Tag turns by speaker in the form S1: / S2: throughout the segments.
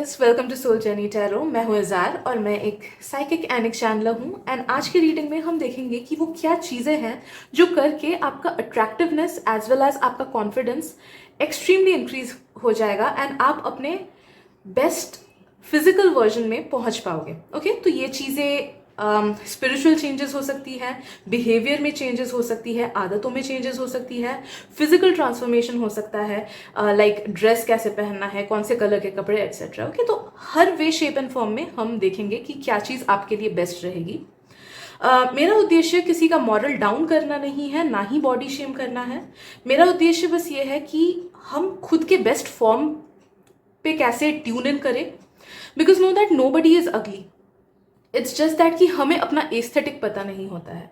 S1: Guys, welcome to soul journey tarot. मैं हूँ इज़ार और मैं एक साइकिक एंड एक चैनलर हूँ। एंड आज की रीडिंग में हम देखेंगे कि वो क्या चीज़ें हैं जो करके आपका अट्रैक्टिवनेस एज वेल एज आपका कॉन्फिडेंस एक्सट्रीमली इंक्रीज हो जाएगा एंड आप अपने बेस्ट फिजिकल वर्जन में पहुंच पाओगे। ओके, तो ये चीज़ें स्पिरिचुअल चेंजेस हो सकती है, बिहेवियर में चेंजेस हो सकती है, आदतों में चेंजेस हो सकती है, फिजिकल ट्रांसफॉर्मेशन हो सकता है, लाइक ड्रेस कैसे पहनना है, कौन से कलर के कपड़े एक्सेट्रा। ओके, तो हर वे शेप एंड फॉर्म में हम देखेंगे कि क्या चीज़ आपके लिए बेस्ट रहेगी। मेरा उद्देश्य किसी का मॉरल डाउन करना नहीं है, ना ही बॉडी शेम करना है। मेरा उद्देश्य बस ये है कि हम खुद के बेस्ट फॉर्म पे कैसे ट्यून इन करें, because know that nobody is ugly. It's just that कि हमें अपना एस्थेटिक पता नहीं होता है।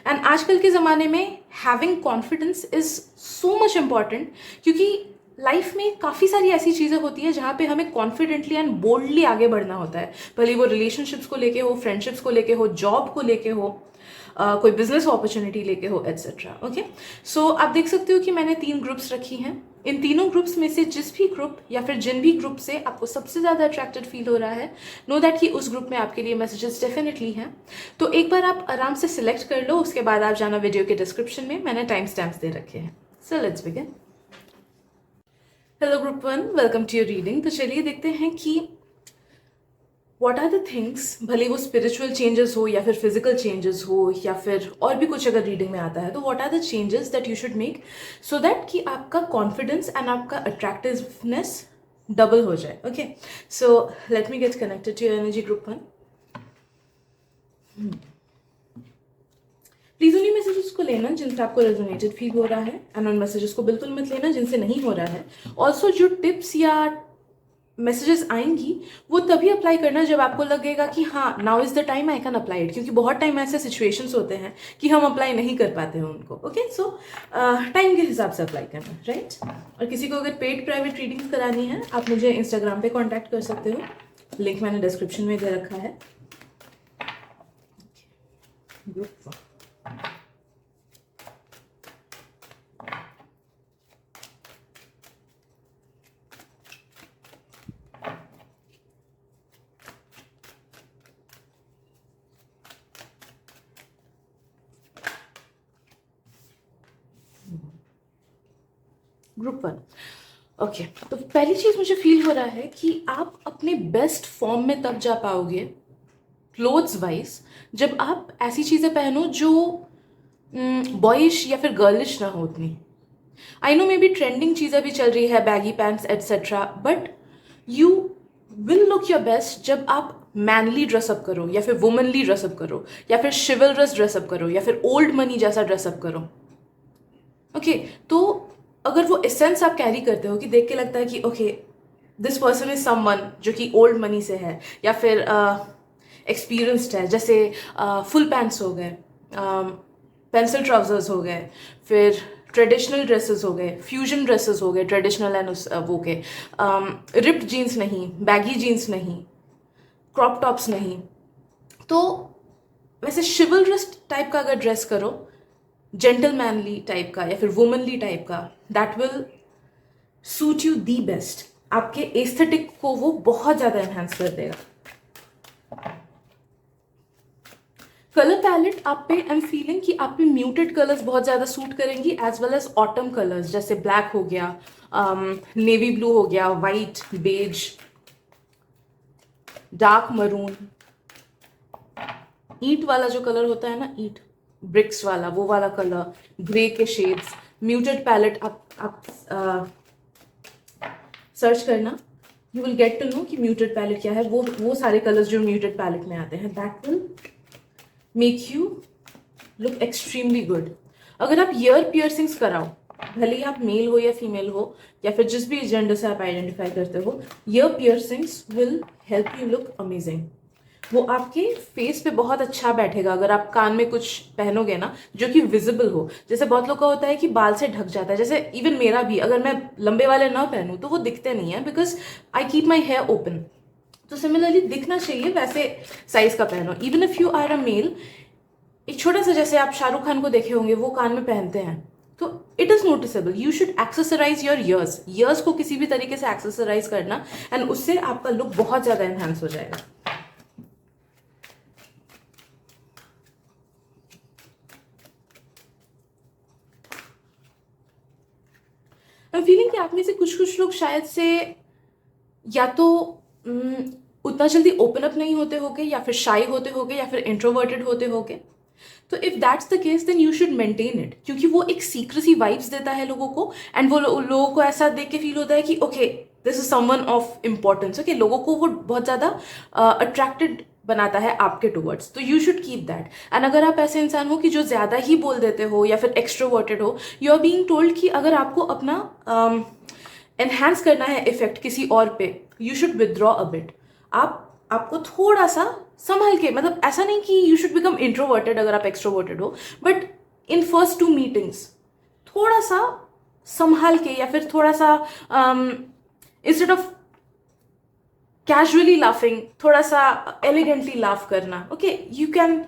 S1: एंड आजकल के ज़माने में having confidence is so much important, क्योंकि लाइफ में काफ़ी सारी ऐसी चीज़ें होती है जहाँ पे हमें कॉन्फिडेंटली एंड बोल्डली आगे बढ़ना होता है, भले वो रिलेशनशिप्स को लेके हो, फ्रेंडशिप्स को लेके हो, जॉब को लेके हो, कोई बिजनेस अपॉर्चुनिटी लेके हो एक्सेट्रा। ओके, सो आप देख सकते हो कि मैंने 3 ग्रुप्स रखी हैं। इन तीनों ग्रुप्स में से जिस भी ग्रुप या फिर जिन भी ग्रुप से आपको सबसे ज़्यादा अट्रैक्टेड फील हो रहा है, नो दैट कि उस ग्रुप में आपके लिए मैसेजेस डेफिनेटली हैं। तो एक बार आप आराम से सिलेक्ट कर लो, उसके बाद आप जाना वीडियो के डिस्क्रिप्शन में, मैंने टाइम स्टैम्प्स दे रखे हैं। So let's begin. Hello group 1, welcome to your reading. तो चलिए देखते हैं कि व्हाट आर द थिंग्स, भले वो स्पिरिचुअल चेंजेस हो या फिर फिजिकल चेंजेस हो या फिर और भी कुछ अगर रीडिंग में आता है, तो what are the changes that you should make so that कि आपका कॉन्फिडेंस एंड आपका अट्रैक्टिवनेस डबल हो जाए। Okay, so let me get connected to your energy group 1। Please उन्हीं मैसेजेस को लेना जिनसे आपको रेजोनेटेड फील हो रहा है, एंड उन मैसेजेस को बिल्कुल मत लेना जिनसे नहीं हो रहा है। ऑल्सो जो टिप्स या मैसेजेस आएंगी वो तभी अप्लाई करना जब आपको लगेगा कि हाँ, now is the time I can apply it, क्योंकि बहुत टाइम ऐसे सिचुएशंस होते हैं कि हम अप्लाई नहीं कर पाते हैं उनको। ओके, सो टाइम के हिसाब से अप्लाई करना, राइट। और किसी को अगर पेड प्राइवेट रीडिंग्स करानी है, आप मुझे इंस्टाग्राम पे कांटेक्ट कर सकते हो, लिंक मैंने डिस्क्रिप्शन में दे रखा है। ग्रुप 1। ओके, तो पहली चीज मुझे फील हो रहा है कि आप अपने बेस्ट फॉर्म में तब जा पाओगे क्लोथ्स वाइज जब आप ऐसी चीजें पहनो जो बॉयिश या फिर गर्लिश ना हो उतनी। I know may be trending चीजें भी चल रही है, baggy pants etcetera, but you will look your best जब आप मैनली ड्रेसअप करो या फिर वुमनली ड्रेसअप करो या फिर शिवलरस ड्रेसअप करो या फिर ओल्ड मनी जैसा ड्रेसअप करो। ओके, तो अगर वो एसेंस आप कैरी करते हो कि देख के लगता है कि okay, this person is someone जो कि ओल्ड मनी से है या फिर एक्सपीरियंस्ड है, जैसे फुल पैंट्स हो गए, पेंसिल ट्राउजर्स हो गए, फिर ट्रेडिशनल ड्रेसेस हो गए, फ्यूजन ड्रेसेस हो गए, ट्रेडिशनल एंड वो के, रिप्ड जीन्स नहीं, बैगी जीन्स नहीं, क्रॉप टॉप्स नहीं। तो वैसे शिवलरस टाइप का अगर ड्रेस करो, जेंटलमैनली टाइप का या फिर वुमनली टाइप का, that will suit you the best. आपके एस्थेटिक को वो बहुत ज्यादा एनहांस कर देगा। कलर पैलेट आप पे, आई एम फीलिंग कि आप पे म्यूटेड कलर्स बहुत ज्यादा सूट करेंगी, as well as autumn colours, जैसे ब्लैक हो गया, नेवी ब्लू हो गया, वाइट, बेज, डार्क मरून, ईंट वाला जो कलर होता है ना, ईंट ब्रिक्स वाला, वो वाला कलर, ग्रे के शेड्स, म्यूटेड पैलेट आप सर्च करना, you will get to know कि म्यूटेड पैलेट क्या है। वो सारे कलर्स जो म्यूटेड पैलेट में आते हैं, that will make you look extremely good. अगर आप ईयर पियर्सिंग्स कराओ, भले ही आप मेल हो या फीमेल हो या फिर जिस भी जेंडर से आप आइडेंटिफाई करते हो, year piercings will help you look amazing. वो आपके फेस पे बहुत अच्छा बैठेगा। अगर आप कान में कुछ पहनोगे ना जो कि विजिबल हो, जैसे बहुत लोग का होता है कि बाल से ढक जाता है, जैसे इवन मेरा भी, अगर मैं लंबे वाले ना पहनूं तो वो दिखते नहीं है, because I keep my hair open. तो सिमिलरली दिखना चाहिए वैसे साइज का पहनो। Even if you are a male, एक छोटा सा, जैसे आप शाहरुख खान को देखे होंगे, वो कान में पहनते हैं, तो it is noticeable. You should accessorise your ears को किसी भी तरीके से एक्सेसराइज करना, एंड उससे आपका लुक बहुत ज़्यादा एनहांस हो जाएगा. आई एम फीलिंग कि आप में से कुछ लोग शायद से या तो उतना जल्दी ओपन अप नहीं होते होगे, या फिर शाई होते होगे, या फिर इंट्रोवर्टेड होते होगे. तो if that's the case then you should maintain it, क्योंकि वो एक सीक्रेसी वाइब्स देता है लोगों को, एंड वो लोगों को ऐसा देख के फील होता है कि okay this is someone of importance. Okay, लोगों को वो बहुत ज़्यादा अट्रैक्टेड बनाता है आपके टूवर्ड्स. तो you should keep that. And अगर आप ऐसे इंसान हो कि जो ज़्यादा ही बोल देते हो या फिर एक्सट्रोवर्टेड हो, यू आर बीइंग टोल्ड कि अगर आपको अपना एनहांस करना है इफेक्ट किसी और पे, you should withdraw a bit. आपको थोड़ा सा संभल के, मतलब ऐसा नहीं कि यू शुड बिकम इंट्रोवर्टेड अगर आप एक्सट्रोवर्टेड हो, बट इन फर्स्ट 2 मीटिंग्स थोड़ा सा संभाल के, या फिर थोड़ा सा इंस्टेड ऑफ कैजुअली लाफिंग, थोड़ा सा एलिगेंटली लाफ करना. Okay, you can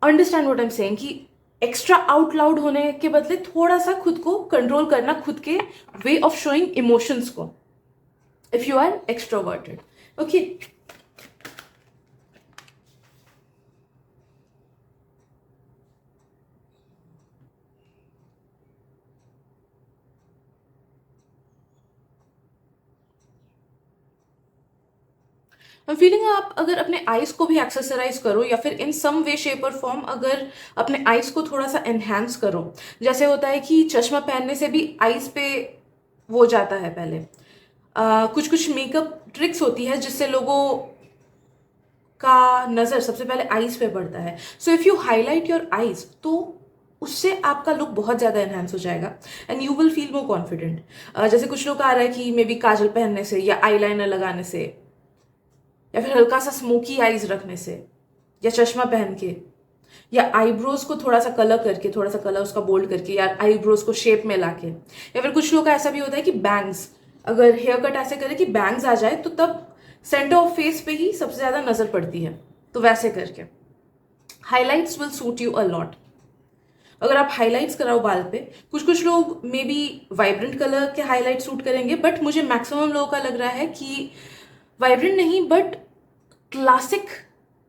S1: understand what I am saying कि एक्स्ट्रा आउट लाउड होने के बदले थोड़ा सा खुद को कंट्रोल करना, खुद के वे ऑफ शोइंग इमोशंस को, if you are extroverted. Okay, I'm feeling आप अगर अपने आईज को भी एक्सेसराइज करो, या फिर इन सम वे शेप और फॉर्म अगर अपने आईज को थोड़ा सा एनहांस करो. जैसे होता है कि चश्मा पहनने से भी आईज पे वो जाता है पहले. कुछ मेकअप ट्रिक्स होती है जिससे लोगों का नज़र सबसे पहले आईज पे पड़ता है. सो if you highlight your eyes, तो उससे आपका लुक बहुत ज़्यादा एनहांस हो जाएगा, and you will feel more confident. जैसे कुछ लोग आ रहा है कि मे बी काजल पहनने से, या आईलाइनर लगाने से, या फिर हल्का सा स्मोकी आईज रखने से, या चश्मा पहन के, या आईब्रोज को थोड़ा सा कलर करके, थोड़ा सा कलर उसका बोल्ड करके, या आईब्रोज को शेप में लाके, या फिर कुछ लोग का ऐसा भी होता है कि बैंग्स, अगर हेयर कट ऐसे करे कि बैंग्स आ जाए, तो तब सेंटर ऑफ फेस पे ही सबसे ज़्यादा नज़र पड़ती है. तो वैसे करके highlights will suit you a lot. अगर आप हाईलाइट्स कराओ बाल पे, कुछ लोग मे बी वाइब्रेंट कलर के हाईलाइट सूट करेंगे, बट मुझे मैक्सिमम लोगों का लग रहा है कि वाइब्रेंट नहीं, बट क्लासिक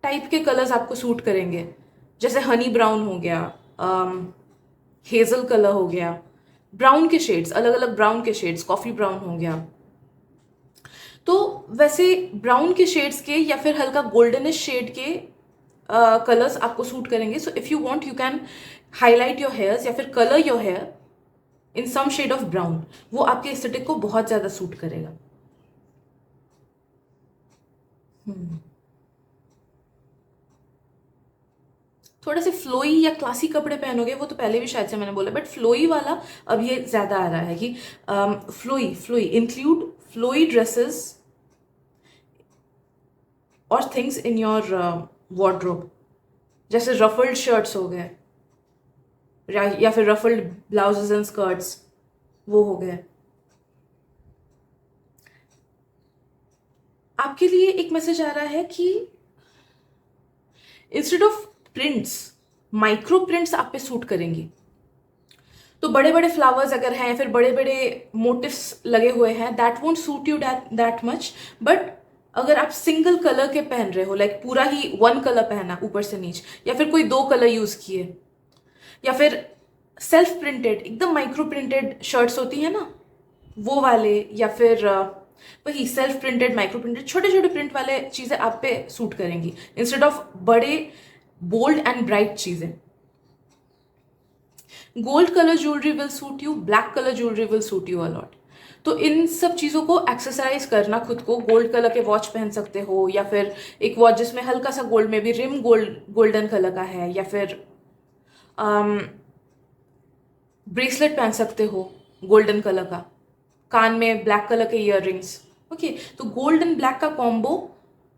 S1: टाइप के कलर्स आपको सूट करेंगे. जैसे हनी ब्राउन हो गया, हेजल कलर हो गया, ब्राउन के शेड्स, अलग अलग ब्राउन के शेड्स, कॉफी ब्राउन हो गया. तो वैसे ब्राउन के शेड्स के, या फिर हल्का गोल्डनिश शेड के कलर्स आपको सूट करेंगे. So if you want you can highlight your hairs, या फिर colour your hair in some shade of brown. वो आपके एस्थेटिक को बहुत ज़्यादा सूट करेगा. थोड़ा से फ्लोई या क्लासी कपड़े पहनोगे, वो तो पहले भी शायद से मैंने बोला, बट फ्लोई वाला अब ये ज़्यादा आ रहा है कि फ्लोई इंक्लूड फ्लोई ड्रेसेस और थिंग्स इन योर वार्डरोब. जैसे रफल्ड शर्ट्स हो गए, या फिर रफल्ड ब्लाउजेस एंड स्कर्ट्स, वो हो गए. आपके लिए एक मैसेज आ रहा है कि instead of prints, micro prints आप पे सूट करेंगी. तो बड़े बड़े फ्लावर्स अगर हैं, फिर बड़े बड़े मोटिव्स लगे हुए हैं, that won't suit you that much. But अगर आप सिंगल कलर के पहन रहे हो, लाइक पूरा ही 1 कलर पहना ऊपर से नीचे, या फिर कोई 2 कलर यूज किए, या फिर सेल्फ प्रिंटेड एकदम माइक्रो प्रिंटेड शर्ट्स होती है ना, वो वाले, या फिर वही सेल्फ प्रिंटेड माइक्रो प्रिंटेड छोटे छोटे प्रिंट वाले चीज़ें आप पे सूट करेंगी, इंस्टेड ऑफ बड़े बोल्ड एंड ब्राइट चीज़ें. Gold colour jewellery will suit you, black colour jewellery will suit you allot. तो इन सब चीज़ों को एक्सेसराइज करना खुद को. गोल्ड कलर के वॉच पहन सकते हो, या फिर एक वॉच जिसमें हल्का सा गोल्ड में भी रिम गोल्डन कलर का है, या फिर ब्रेसलेट पहन सकते हो गोल्डन कलर का, कान में ब्लैक कलर के ईयर रिंग्स. ओके, तो गोल्ड एंड ब्लैक का कॉम्बो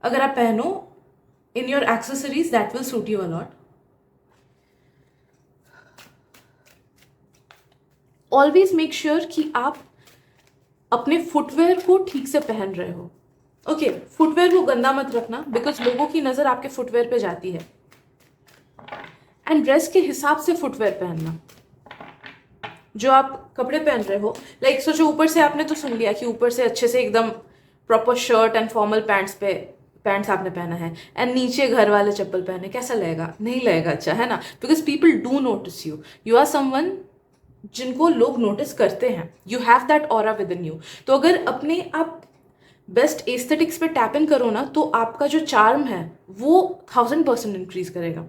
S1: अगर आप पहनो in your accessories, that will suit you allot. Always make sure कि आप अपने फुटवेयर को ठीक से पहन रहे हो. ओके, फुटवेयर को गंदा मत रखना, बिकॉज लोगों की नज़र आपके फुटवेयर पे जाती है. एंड ड्रेस के हिसाब से फुटवेयर पहनना. जो आप कपड़े पहन रहे हो, लाइक सोचो ऊपर से आपने तो सुन लिया कि ऊपर से अच्छे से एकदम proper shirt and formal pants आपने पहना है, एंड नीचे घर वाले चप्पल पहने, कैसा लगेगा? नहीं लगेगा अच्छा, है ना? Because people do notice you, you are someone जिनको लोग नोटिस करते हैं, you have that aura within you. तो अगर अपने आप बेस्ट एस्थेटिक्स पे टैप इन करो ना, तो आपका जो चार्म है वो 1000% इंक्रीज करेगा।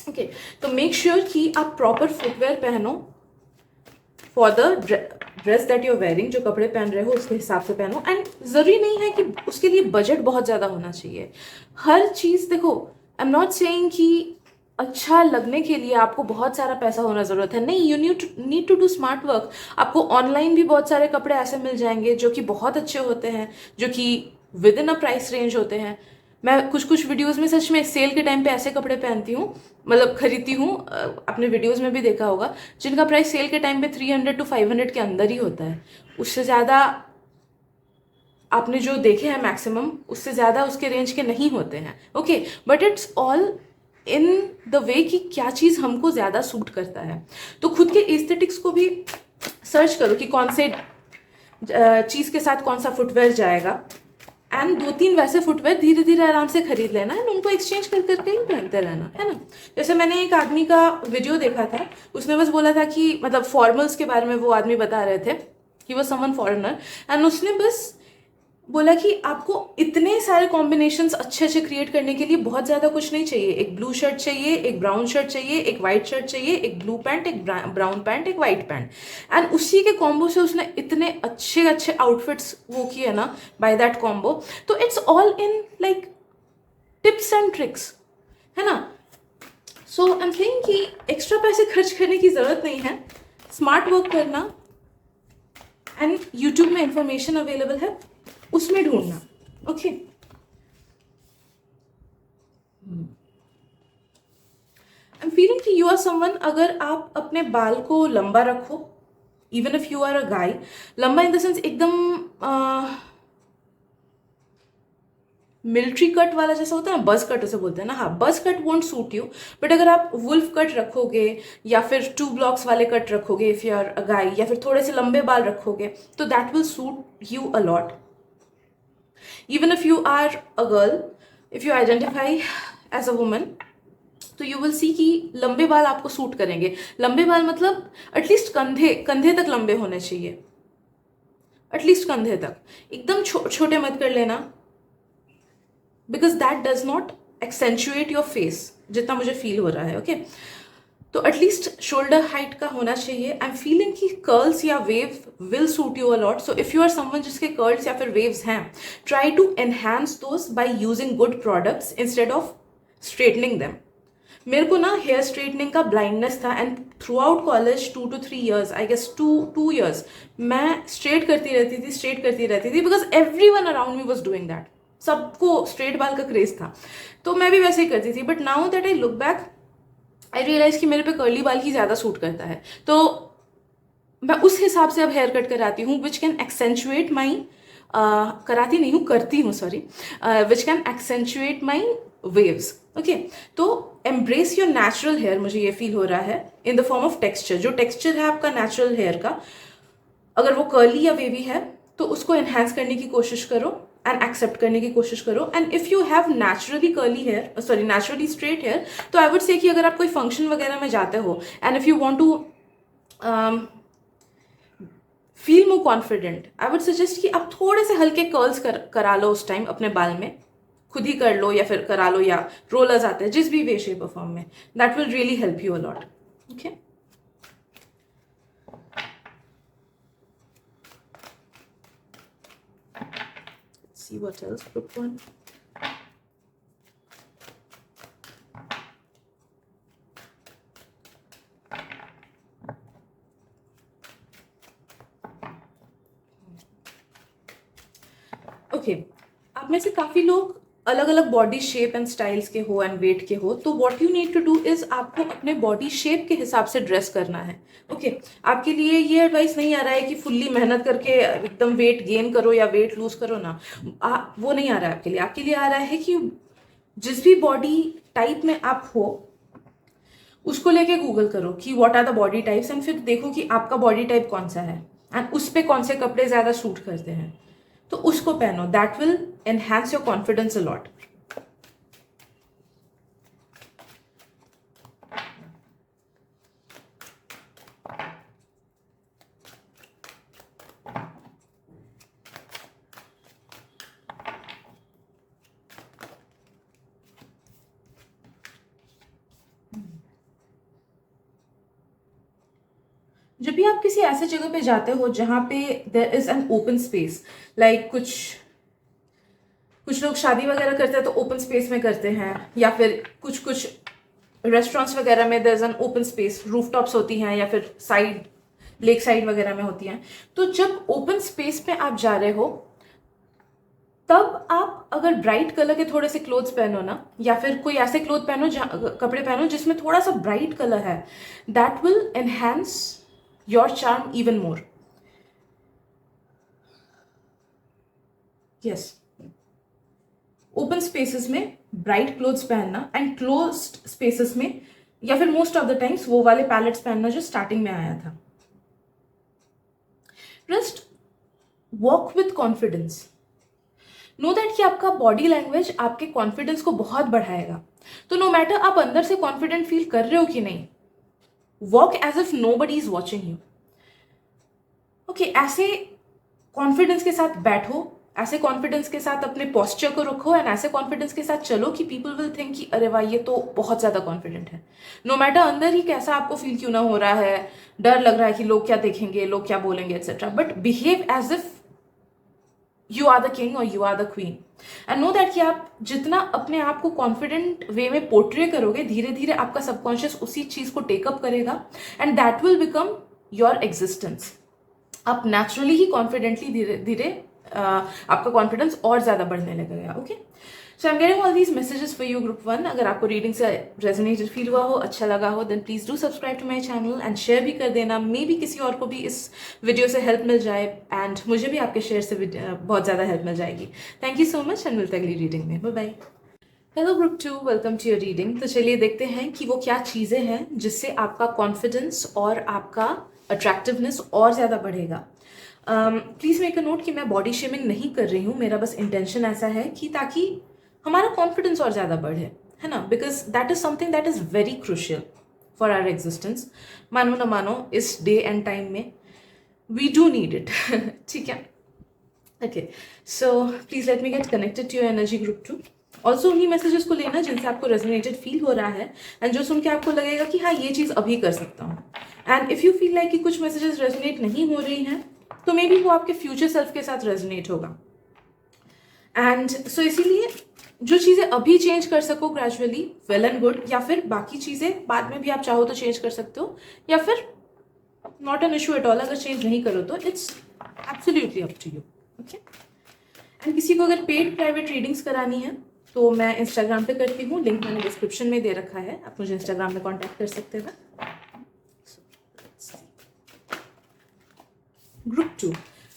S1: ओके, तो मेक श्योर कि आप प्रॉपर फुटवेयर पहनो for the dress that you're wearing, जो कपड़े पहन रहे हो उसके हिसाब से पहनो। एंड ज़रूरी नहीं है कि उसके लिए बजट बहुत ज़्यादा होना चाहिए। हर चीज़ देखो, आई एम नॉट सेइंग कि अच्छा लगने के लिए आपको बहुत सारा पैसा होना ज़रूरत है, नहीं। You need to do smart work. आपको ऑनलाइन भी बहुत सारे कपड़े ऐसे मिल जाएंगे जो कि बहुत अच्छे होते हैं, जो कि with in a price range होते हैं। मैं कुछ कुछ वीडियोस में सच में सेल के टाइम पे ऐसे कपड़े पहनती हूँ, मतलब खरीदती हूँ, अपने वीडियोस में भी देखा होगा, जिनका प्राइस सेल के टाइम पे 300 to 500 के अंदर ही होता है। उससे ज़्यादा आपने जो देखे हैं मैक्सिमम, उससे ज़्यादा उसके रेंज के नहीं होते हैं। Okay, but it's all in the way कि क्या चीज़ हमको ज़्यादा सूट करता है। तो खुद के एस्थेटिक्स को भी सर्च करो कि कौन से चीज़ के साथ कौन सा फुटवेयर जाएगा, एंड 2-3 वैसे फुटवेयर धीरे धीरे आराम से खरीद लेना है, उनको एक्सचेंज कर करके ही पहनते रहना है ना। जैसे मैंने एक आदमी का वीडियो देखा था, उसने बस बोला था कि मतलब फॉर्मल्स के बारे में वो आदमी बता रहे थे, he was someone foreigner, and उसने बस बोला कि आपको इतने सारे कॉम्बिनेशंस अच्छे अच्छे क्रिएट करने के लिए बहुत ज़्यादा कुछ नहीं चाहिए। एक ब्लू शर्ट चाहिए, एक ब्राउन शर्ट चाहिए, एक वाइट शर्ट चाहिए, एक ब्लू पैंट, एक ब्राउन पैंट, एक वाइट पैंट, एंड उसी के कॉम्बो से उसने इतने अच्छे अच्छे आउटफिट्स वो किए ना बाय दैट कॉम्बो। तो it's all in like tips and tricks, है ना। सो आई एम थिंक कि एक्स्ट्रा पैसे खर्च करने की ज़रूरत नहीं है, स्मार्ट वर्क करना, एंड यूट्यूब में इंफॉर्मेशन अवेलेबल है, उसमें ढूंढना। ओके, आई एम फीलिंग कि यू आर समवन, अगर आप अपने बाल को लंबा रखो, even if you are a guy, लंबा इन द सेंस एकदम मिलिट्री कट वाला जैसा होता है ना, बज कट उसे बोलते हैं ना, हाँ, बज cut won't suit you. But अगर आप वुल्फ कट रखोगे या फिर 2 ब्लॉक्स वाले कट रखोगे इफ यू आर अ गाय, या फिर थोड़े से लंबे बाल रखोगे, तो that will suit you a lot. Even if you are a girl, if you identify as a woman, तो यू विल सी कि लंबे बाल आपको सूट करेंगे। लंबे बाल मतलब एटलीस्ट कंधे कंधे तक लंबे होने चाहिए, एटलीस्ट कंधे तक, एकदम छोटे मत कर लेना, because that does not accentuate your face जितना मुझे फील हो रहा है। ओके, तो एटलीस्ट शोल्डर हाइट का होना चाहिए। आई एम फीलिंग कि कर्ल्स या wave will suit you a lot. So if you are someone जिसके कर्ल्स या फिर वेव्स हैं, try to enhance those by using good products instead of straightening them. मेरे को ना हेयर स्ट्रेटनिंग का ब्लाइंडनेस था, and throughout college 2 to 3 years, I guess 2 years, मैं स्ट्रेट करती रहती थी because everyone around me was doing that. सबको स्ट्रेट बाल का क्रेज था, तो मैं भी वैसे ही करती थी। But now that I look back, I realise कि मेरे पे कर्ली बाल ही ज़्यादा सूट करता है, तो मैं उस हिसाब से अब हेयर कट कराती हूँ, विच कैन एक्सेंचुएट माई, कराती नहीं हूँ, करती हूँ, sorry, which can accentuate my waves. Okay, तो एम्ब्रेस योर नेचुरल हेयर, मुझे ये फील हो रहा है, in the form of texture. जो टेक्सचर है आपका नेचुरल हेयर का, अगर वो कर्ली या वेवी है, तो उसको एनहांस करने की कोशिश करो एंड एक्सेप्ट करने की कोशिश करो। And if you have naturally curly hair, sorry naturally straight hair, तो आई वुड से कि अगर आप कोई फंक्शन वगैरह में जाते हो and if you want to feel more confident, I would suggest कि आप थोड़े से हल्के कर्ल्स करा लो उस टाइम अपने बाल में, खुद ही कर लो या फिर करा लो, या रोलर्स आते हैं, जिस भी वे शेप और फॉर्म में, that will really help you a lot. Okay, see what else, group one. Okay, आप में से काफ़ी लोग अलग अलग बॉडी शेप एंड स्टाइल्स के हो एंड वेट के हो, तो what you need to do is आपको अपने बॉडी शेप के हिसाब से ड्रेस करना है। ओके, आपके लिए ये एडवाइस नहीं आ रहा है कि फुल्ली मेहनत करके एकदम वेट गेन करो या वेट लूज करो ना, वो नहीं आ रहा है आपके लिए। आपके लिए आ रहा है कि जिस भी बॉडी टाइप में आप हो, उसको लेके गूगल करो कि what are the body types, and फिर देखो कि आपका बॉडी टाइप कौन सा है एंड उस पे कौन से कपड़े ज़्यादा सूट करते हैं, तो उसको पहनो. That will enhance your confidence a lot. जब भी आप किसी ऐसे जगह पे जाते हो जहाँ पे there is an open space, like कुछ लोग शादी वगैरह करते हैं तो ओपन स्पेस में करते हैं, या फिर कुछ कुछ रेस्टोरेंट्स वगैरह में there is an open space, rooftops होती हैं या फिर साइड लेक साइड वगैरह में होती हैं. तो जब ओपन स्पेस में आप जा रहे हो तब आप अगर ब्राइट कलर के थोड़े से क्लोथ्स पहनो ना, या फिर कोई ऐसे क्लोथ पहनो कपड़े पहनो जिसमें थोड़ा सा ब्राइट कलर है, that will enhance your charm even more. Yes, open spaces में ब्राइट क्लोथ्स पहनना एंड क्लोज्ड स्पेसेस में या फिर मोस्ट ऑफ द टाइम्स वो वाले पैलेट्स पहनना जो स्टार्टिंग में आया था. Just walk with confidence. No that कि आपका बॉडी लैंग्वेज आपके कॉन्फिडेंस को बहुत बढ़ाएगा. तो नो मैटर आप अंदर से कॉन्फिडेंट फील कर रहे हो कि नहीं, walk as if nobody is watching you. Okay, ऐसे कॉन्फिडेंस के साथ बैठो, ऐसे कॉन्फिडेंस के साथ अपने पोस्चर को रखो एंड ऐसे कॉन्फिडेंस के साथ चलो कि पीपल विल थिंक कि अरे वाह ये तो बहुत ज़्यादा कॉन्फिडेंट है. नो मैटर अंदर ही कैसा आपको फील क्यों ना हो रहा है, डर लग रहा है कि लोग क्या देखेंगे, लोग क्या बोलेंगे etcetera, but behave as if you are the king और you are the queen. And know that कि आप जितना अपने आप को कॉन्फिडेंट वे में पोर्ट्रे करोगे, धीरे धीरे आपका सबकॉन्शियस उसी चीज को टेकअप करेगा and that will become your existence. आप नेचुरली ही कॉन्फिडेंटली धीरे धीरे आपका कॉन्फिडेंस और ज्यादा बढ़ने लगेगा. Okay, so I am getting all these messages for you group 1. अगर आपको रीडिंग से रेजोनेटेड फील हुआ हो, अच्छा लगा हो, then please do subscribe to my channel and share भी कर देना. मे बी किसी और को भी इस वीडियो से हेल्प मिल जाए एंड मुझे भी आपके शेयर से बहुत ज़्यादा हेल्प मिल जाएगी. Thank you so much and मिलते हैं अगली रीडिंग में. Bye bye. Hello group 2, welcome to your reading. तो चलिए देखते हैं कि वो क्या चीज़ें हैं जिससे आपका कॉन्फिडेंस और आपका अट्रैक्टिवनेस और ज़्यादा बढ़ेगा. प्लीज़ मेक अ नोट कि मैं बॉडी शेमिंग नहीं कर रही हूँ. मेरा बस इंटेंशन ऐसा है कि ताकि हमारा कॉन्फिडेंस और ज़्यादा बढ़े, है ना, because that is something that is very crucial for our existence. मानो ना मानो इस डे एंड टाइम में वी डू नीड इट. ठीक है, okay, so please let me get connected to your energy group 2. Also उन्हीं मैसेजेस को लेना जिनसे आपको रेजोनेटेड फील हो रहा है एंड जो सुन के आपको लगेगा कि हाँ ये चीज़ अभी कर सकता हूँ. And if you feel like कि कुछ मैसेजेस रेजोनेट नहीं हो रही हैं तो मे बी वो आपके फ्यूचर सेल्फ के साथ रेजोनेट होगा. एंड सो इसीलिए जो चीज़ें अभी चेंज कर सको ग्रेजुअली, वेल एंड गुड, या फिर बाकी चीज़ें बाद में भी आप चाहो तो चेंज कर सकते हो, या फिर not an issue at all अगर चेंज नहीं करो तो it's absolutely up to you. Okay, and किसी को अगर पेड प्राइवेट रीडिंग्स करानी है तो मैं इंस्टाग्राम पे करती हूँ, लिंक मैंने डिस्क्रिप्शन में दे रखा है, आप मुझे इंस्टाग्राम में कॉन्टैक्ट कर सकते हैं. ग्रुप 2,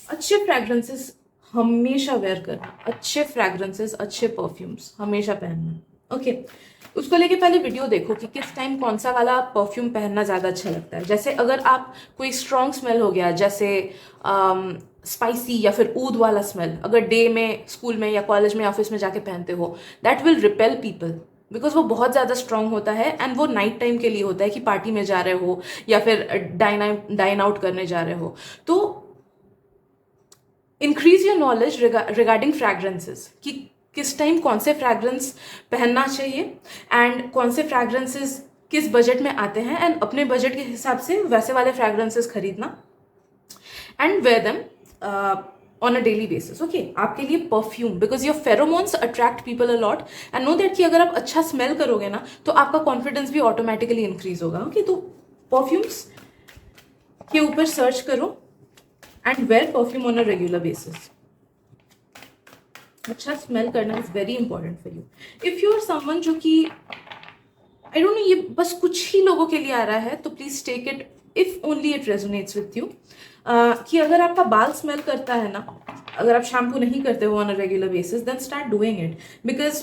S1: अच्छे फ्रैग्रेंसेस हमेशा वेयर करना, अच्छे फ्रैग्रेंसेस, अच्छे परफ्यूम्स हमेशा पहनना. ओके, उसको लेके पहले वीडियो देखो कि किस टाइम कौन सा वाला परफ्यूम पहनना ज़्यादा अच्छा लगता है. जैसे अगर आप कोई स्ट्रॉन्ग स्मेल हो गया, जैसे स्पाइसी या फिर ऊद वाला स्मेल, अगर डे में स्कूल में या कॉलेज में ऑफिस में जाके पहनते हो, that will repel people because वो बहुत ज़्यादा स्ट्रॉन्ग होता है एंड वो नाइट टाइम के लिए होता है कि पार्टी में जा रहे हो या फिर डाइन आउट करने जा रहे हो. तो इंक्रीज योर नॉलेज रिगार्डिंग फ्रैग्रेंसेस कि किस टाइम कौन से फ्रैग्रेंस पहनना चाहिए एंड कौन से फ्रैग्रेंसेस किस बजट में आते हैं, एंड अपने बजट के हिसाब से वैसे वाले फ्रैग्रेंसेस खरीदना and wear them on a daily basis. Okay, आपके लिए perfume, because your pheromones attract people a lot and know that कि अगर आप अच्छा स्मेल करोगे ना तो आपका कॉन्फिडेंस भी ऑटोमेटिकली इंक्रीज होगा. ओके, तो परफ्यूम्स के ऊपर सर्च करो and wear perfume on a regular basis. अच्छा स्मेल करना is very important for you. If you are someone जो कि आई डोंट नो ये बस कुछ ही लोगों के लिए आ रहा है तो please take it if only it resonates with you. कि अगर आपका बाल स्मेल करता है ना, अगर आप शैम्पू नहीं करते हो on a regular basis, then start doing it because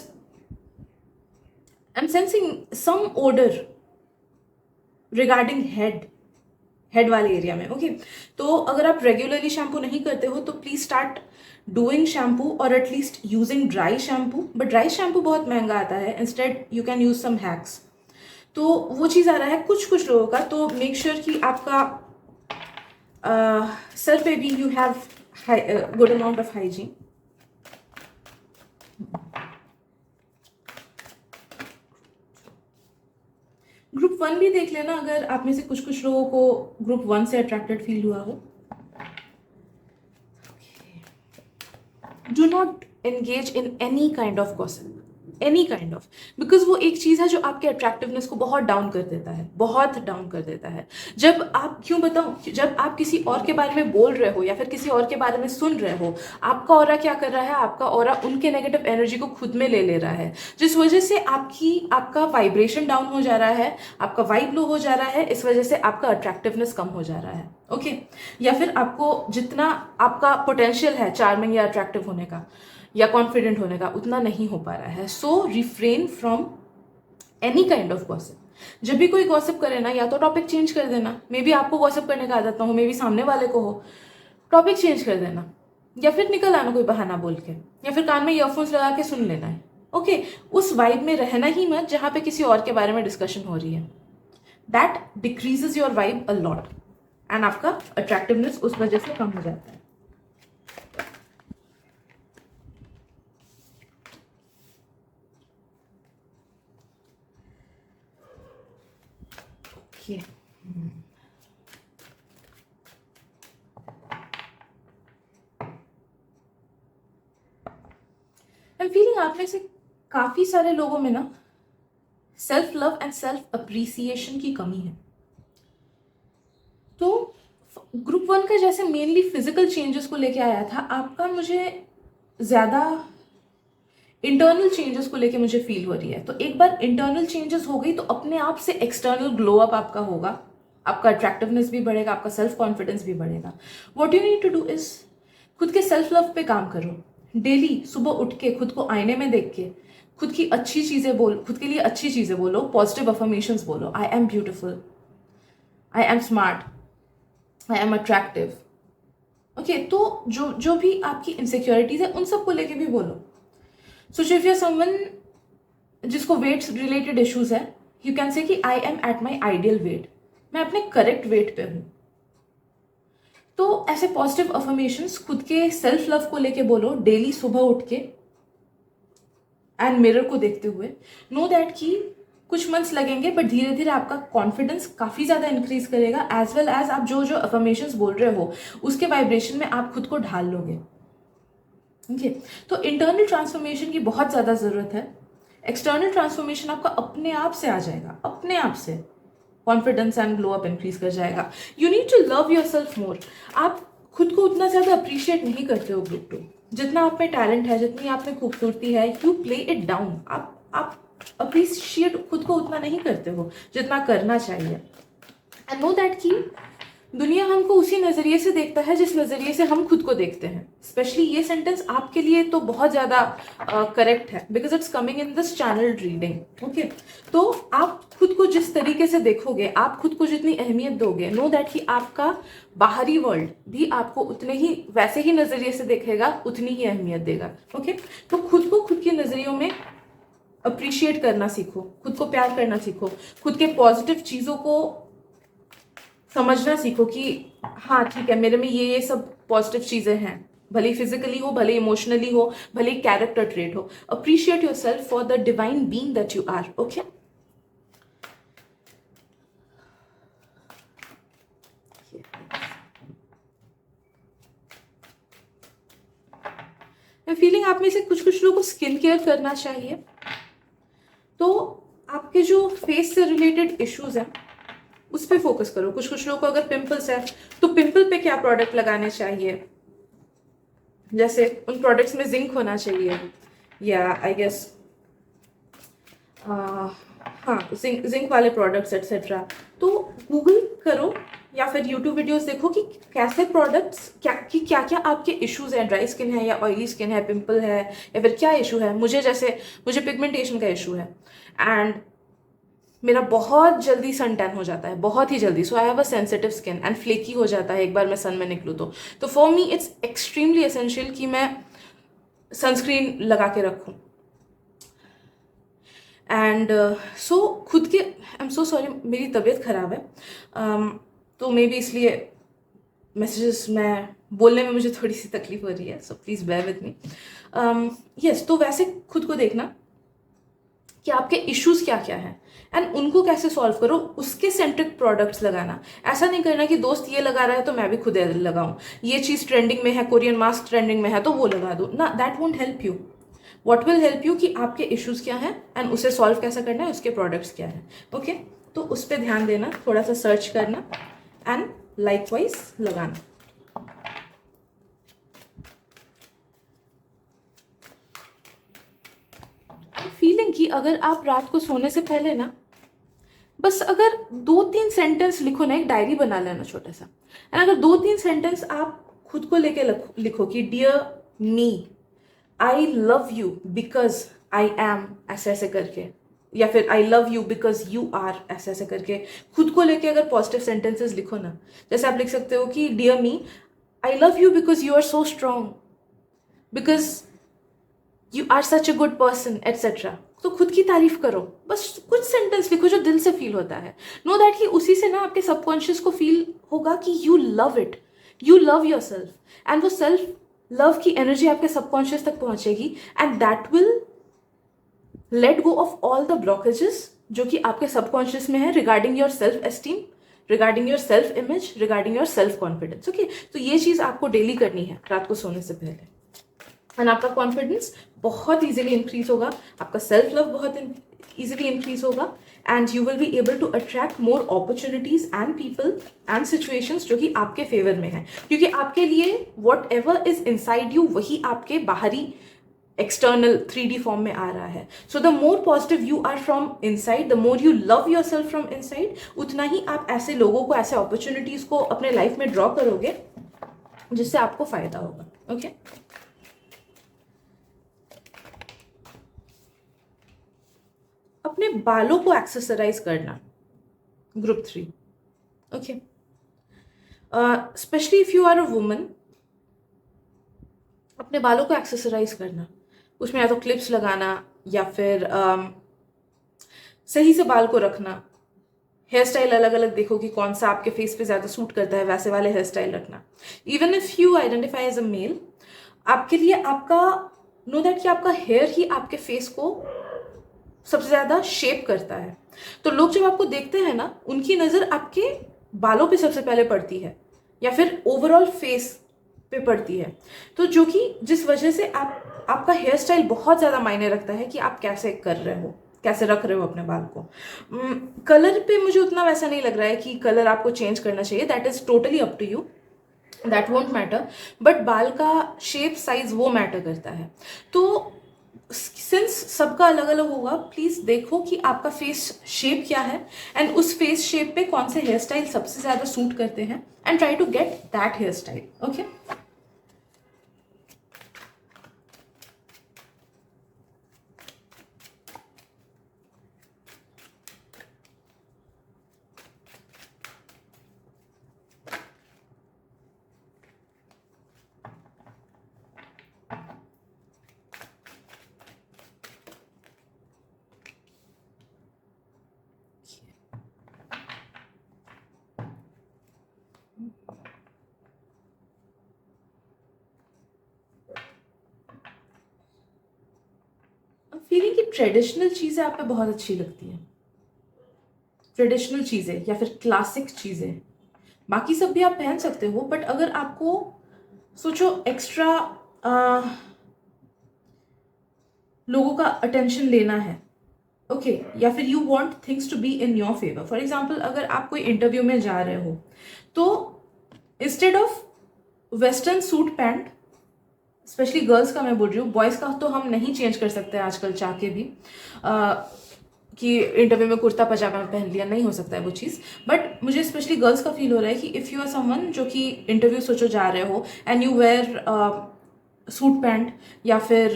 S1: I am sensing some odour regarding head वाले एरिया में। ओके, तो अगर आप रेगुलरली शैम्पू नहीं करते हो तो प्लीज स्टार्ट डूइंग शैम्पू और at least using dry shampoo. But dry shampoo बहुत महंगा आता है, instead you can use some hacks. तो वो चीज़ आ रहा है कुछ लोगों का। तो मेक श्योर कि आपका सर पे भी you have good amount of hygiene. Group 1 भी देख लेना अगर आप में से कुछ लोगों को ग्रुप 1 से अट्रैक्टेड फील हुआ हो। Do not engage in any kind of gossip, any kind of, because वो एक चीज़ है जो आपके अट्रैक्टिवनेस को बहुत डाउन कर देता है, बहुत डाउन कर देता है। जब आप, क्यों बताऊं, जब आप किसी और के बारे में बोल रहे हो या फिर किसी और के बारे में सुन रहे हो, आपका ऑरा क्या कर रहा है, आपका ऑरा उनके नेगेटिव एनर्जी को खुद में ले रहा है, जिस वजह से आपका वाइब्रेशन डाउन हो जा रहा है, आपका वाइब लो हो जा रहा है, इस वजह से आपका अट्रैक्टिवनेस कम हो जा रहा है। ओके, या फिर आपको जितना आपका पोटेंशियल है चार्मिंग या अट्रैक्टिव होने का या कॉन्फिडेंट होने का, उतना नहीं हो पा रहा है। So refrain from any kind of gossip. जब भी कोई गॉसिप करे ना, या तो टॉपिक चेंज कर देना, मे बी आपको गॉसिप करने का आदत ना हो, मे बी सामने वाले को हो, टॉपिक चेंज कर देना, या फिर निकल आना कोई बहाना बोल के, या फिर कान में ईयरफोन्स लगा के सुन लेना है। ओके, उस वाइब में रहना ही मत जहाँ पे किसी और के बारे में डिस्कशन हो रही है। That decreases your vibe a lot and आपका अट्रैक्टिवनेस उस वजह से कम हो जाता है। Okay. I'm feeling आप में से काफी सारे लोगों में ना self love and self appreciation की कमी है। तो ग्रुप 1 का जैसे मेनली फिजिकल चेंजेस को लेके आया था, आपका मुझे ज्यादा इंटरनल चेंजेस को लेके मुझे फील हो रही है। तो एक बार इंटरनल चेंजेस हो गई तो अपने आप से एक्सटर्नल ग्लो अप आपका होगा, आपका अट्रैक्टिवनेस भी बढ़ेगा, आपका सेल्फ कॉन्फिडेंस भी बढ़ेगा। What you need to do is खुद के सेल्फ लव पे काम करो। डेली सुबह उठ के खुद को आईने में देख के खुद की अच्छी चीजें बोल, खुद के लिए अच्छी चीजें बोलो, पॉजिटिव अफर्मेशंस बोलो। I am beautiful, I am smart, I am attractive. Okay, तो जो भी आपकी इनसिक्योरिटीज है उन सबको लेके भी बोलो। So if you are someone जिसको वेट रिलेटेड इश्यूज है, यू कैन से कि I am at my ideal weight, मैं अपने करेक्ट वेट पे हूं। तो ऐसे पॉजिटिव अफर्मेशंस खुद के सेल्फ लव को लेके बोलो डेली सुबह उठ के एंड मिरर को देखते हुए। नो दैट कि कुछ मंथ्स लगेंगे बट धीरे धीरे आपका कॉन्फिडेंस काफी ज्यादा इंक्रीज करेगा, एज वेल एज आप जो अफर्मेशंस बोल रहे हो उसके वाइब्रेशन में आप खुद को ढाल लोगे। ओके, तो इंटरनल ट्रांसफॉर्मेशन की बहुत ज्यादा जरूरत है। एक्सटर्नल ट्रांसफॉर्मेशन आपका अपने आप से आ जाएगा, अपने आप से confidence and glow up increase कर जाएगा। You need to love yourself more. आप खुद को उतना ज्यादा अप्रिशिएट नहीं करते हो ग्रुप 2। जितना आप में टैलेंट है, जितनी आप में खूबसूरती है, यू प्ले इट डाउन। आप अप्रिशिएट खुद को उतना नहीं करते हो जितना करना चाहिए। एंड नो दैट कि दुनिया हमको उसी नजरिए से देखता है जिस नजरिए से हम खुद को देखते हैं। स्पेशली ये सेंटेंस आपके लिए तो बहुत ज्यादा करेक्ट है, because it's coming in this channel reading. Okay, तो आप खुद को जिस तरीके से देखोगे, आप खुद को जितनी अहमियत दोगे, नो दैट कि आपका बाहरी वर्ल्ड भी आपको उतने ही वैसे ही नजरिए से देखेगा, उतनी ही अहमियत देगा। ओके, तो खुद को खुद के नजरियों में अप्रिशिएट करना सीखो, खुद को प्यार करना सीखो, खुद के पॉजिटिव चीजों को समझना सीखो कि हाँ ठीक है, मेरे में ये सब पॉजिटिव चीजें हैं, भले फिजिकली हो, भले इमोशनली हो, भले कैरेक्टर ट्रेट हो। Appreciate yourself for the divine being that you are. Okay, मैं फीलिंग आप में से कुछ लोगों को स्किन केयर करना चाहिए। तो आपके जो फेस से रिलेटेड इश्यूज हैं उस पर फोकस करो। कुछ लोगों को अगर पिंपल्स है तो पिंपल पे क्या प्रोडक्ट लगाने चाहिए, जैसे उन प्रोडक्ट्स में जिंक होना चाहिए, या आई गेस हाँ जिंक वाले प्रोडक्ट्स एटसेट्रा। तो गूगल करो या फिर यूट्यूब वीडियोस देखो कि कैसे प्रोडक्ट्स क्या क्या आपके इश्यूज हैं, ड्राई स्किन है या ऑयली स्किन है, पिंपल है या फिर क्या इशू है। मुझे पिगमेंटेशन का इशू है एंड मेरा बहुत जल्दी सन टैन हो जाता है, बहुत ही जल्दी. So I have a sensitive skin and flaky हो जाता है एक बार मैं सन में निकलूँ तो for me it's extremely essential कि मैं सनस्क्रीन लगा के रखूँ. एंड सो खुद के, आई एम सो सॉरी, मेरी तबीयत ख़राब है, तो मे बी इसलिए मैसेजेस मैं बोलने में मुझे थोड़ी सी तकलीफ हो रही है, so please bear with me. Yes, तो वैसे खुद को देखना कि आपके इश्यूज क्या क्या हैं एंड उनको कैसे सॉल्व करो, उसके सेंट्रिक प्रोडक्ट्स लगाना. ऐसा नहीं करना कि दोस्त ये लगा रहा है तो मैं भी खुद लगाऊं, ये चीज़ ट्रेंडिंग में है, कोरियन मास्क ट्रेंडिंग में है तो वो लगा दूं ना. That won't help you. What will help you कि आपके इश्यूज क्या हैं एंड उसे सॉल्व कैसे करना है, उसके प्रोडक्ट्स क्या हैं. ओके, तो उस पर ध्यान देना, थोड़ा सा सर्च करना एंड लाइकवाइज लगाना. फीलिंग कि अगर आप रात को सोने से पहले ना बस अगर 2-3 सेंटेंस लिखो ना, एक डायरी बना लेना छोटा सा, एंड अगर 2-3 सेंटेंस आप खुद को लेके लिखो कि dear me, I love you because I am, ऐसे ऐसे करके, या फिर I love you because you are, ऐसे ऐसे करके खुद को लेके अगर पॉजिटिव सेंटेंसेस लिखो ना. जैसे आप लिख सकते हो कि dear me, I love you because you are so strong, because you are such a good person, etcetera. तो खुद की तारीफ करो, बस कुछ सेंटेंस लिखो जो दिल से फील होता है. नो दैट कि उसी से ना आपके सबकॉन्शियस को फील होगा कि you love it, you love your self, and वो सेल्फ लव की एनर्जी आपके सबकॉन्शियस तक पहुंचेगी and that will let go of all the blockages जो कि आपके सबकॉन्शियस में है regarding your self esteem, regarding your self image, regarding your self confidence. Okay, तो ये चीज़ आपको डेली करनी है रात को सोने से पहले, एंड आपका कॉन्फिडेंस बहुत इजीली इंक्रीज होगा, आपका सेल्फ लव बहुत इजीली इंक्रीज होगा, and you will be able to attract more opportunities and people and situations जो कि आपके फेवर में है. क्योंकि आपके लिए whatever is inside you वही आपके बाहरी एक्सटर्नल 3D फॉर्म में आ रहा है. So the more positive you are from inside, the more you love yourself from inside, उतना ही आप ऐसे लोगों को, ऐसे अपॉर्चुनिटीज को अपने लाइफ में ड्रॉ करोगे जिससे आपको फायदा होगा. ओके, अपने बालों को एक्सेसराइज करना, group 3. Okay, specially if you are a woman, अपने बालों को एक्सेसराइज करना, उसमें या तो क्लिप्स लगाना या फिर सही से बाल को रखना. हेयर स्टाइल अलग अलग देखो कि कौन सा आपके फेस पे ज़्यादा सूट करता है, वैसे वाले हेयर स्टाइल रखना. Even if you identify as a male, आपके लिए आपका, नो दैट कि आपका हेयर ही आपके फेस को सबसे ज़्यादा शेप करता है. तो लोग जब आपको देखते हैं ना, उनकी नज़र आपके बालों पे सबसे पहले पड़ती है या फिर ओवरऑल फेस पे पड़ती है. तो जो कि जिस वजह से आपका हेयर स्टाइल बहुत ज़्यादा मायने रखता है कि आप कैसे कर रहे हो, कैसे रख रहे हो अपने बाल को. कलर पे मुझे उतना वैसा नहीं लग रहा है कि कलर आपको चेंज करना चाहिए, that is totally up to you, that won't matter. But बाल का शेप साइज वो मैटर करता है. तो सिंस सबका अलग अलग होगा, प्लीज देखो कि आपका फेस शेप क्या है एंड उस फेस शेप पे कौन से हेयर स्टाइल सबसे ज्यादा सूट करते हैं, and try to get that hair style. Okay, feeling की ट्रेडिशनल चीजें आप पे बहुत अच्छी लगती हैं, ट्रेडिशनल चीजें या फिर क्लासिक चीजें. बाकी सब भी आप पहन सकते हो, बट अगर आपको सोचो एक्स्ट्रा लोगों का अटेंशन लेना है, ओके, या फिर you want things to be in your favour. For example, अगर आप कोई इंटरव्यू में जा रहे हो तो instead of western suit pant, specially girls का मैं बोल रही हूँ, बॉयज़ का तो हम नहीं चेंज कर सकते आजकल चाह के भी, कि इंटरव्यू में कुर्ता पजामा पहन लिया, नहीं हो सकता है वो चीज़. बट मुझे स्पेशली गर्ल्स का फील हो रहा है कि इफ़ यू आर समवन जो कि इंटरव्यू सोचो जा रहे हो and you wear suit pant या फिर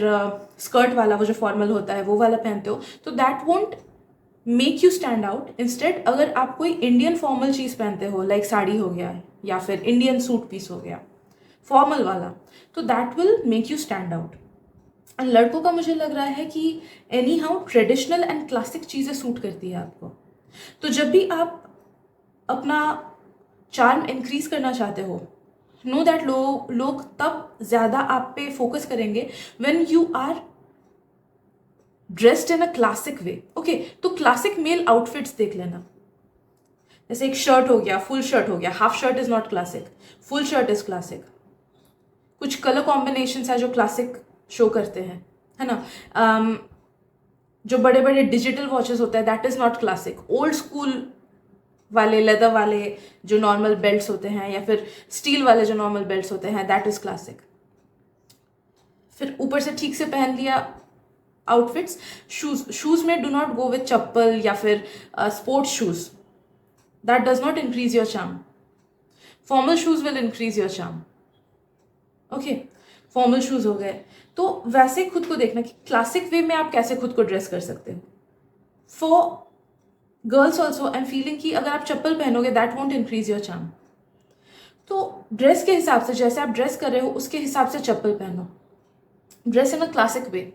S1: स्कर्ट वाला, वो जो फॉर्मल होता है वो वाला पहनते हो, तो that won't make you stand out. Instead अगर आप कोई इंडियन फॉर्मल चीज़ पहनते हो, लाइक साड़ी हो गया या फिर इंडियन सूट पीस हो गया फॉर्मल वाला, तो that will make you stand out. And लड़कों का मुझे लग रहा है कि any how traditional and classic चीज़ें सूट करती है आपको। तो जब भी आप अपना चार्म इंक्रीज करना चाहते हो, नो दैट लोग तब ज़्यादा आप पे फोकस करेंगे when you are dressed in a classic way. Okay, तो क्लासिक मेल आउटफिट्स देख लेना। जैसे एक शर्ट हो गया, फुल शर्ट हो गया, half shirt is not classic, full shirt is classic. कुछ कलर कॉम्बिनेशन है जो क्लासिक शो करते हैं, है ना। जो बड़े बड़े डिजिटल वॉचेस होते हैं that is not classic. Old school वाले लेदर वाले जो नॉर्मल बेल्ट्स होते हैं या फिर स्टील वाले जो नॉर्मल बेल्ट्स होते हैं दैट इज क्लासिक। फिर ऊपर से ठीक से पहन लिया आउटफिट्स। शूज में डू नॉट गो विथ चप्पल या फिर sports shoes, that does not increase your charm. Formal shoes will increase your charm. Okay, formal shoes हो गए। तो वैसे खुद को देखना कि क्लासिक वे में आप कैसे खुद को ड्रेस कर सकते हो। For girls also I am feeling कि अगर आप चप्पल पहनोगे that won't increase your charm. तो ड्रेस के हिसाब से, जैसे आप ड्रेस कर रहे हो उसके हिसाब से चप्पल पहनो। Dress in a classic way,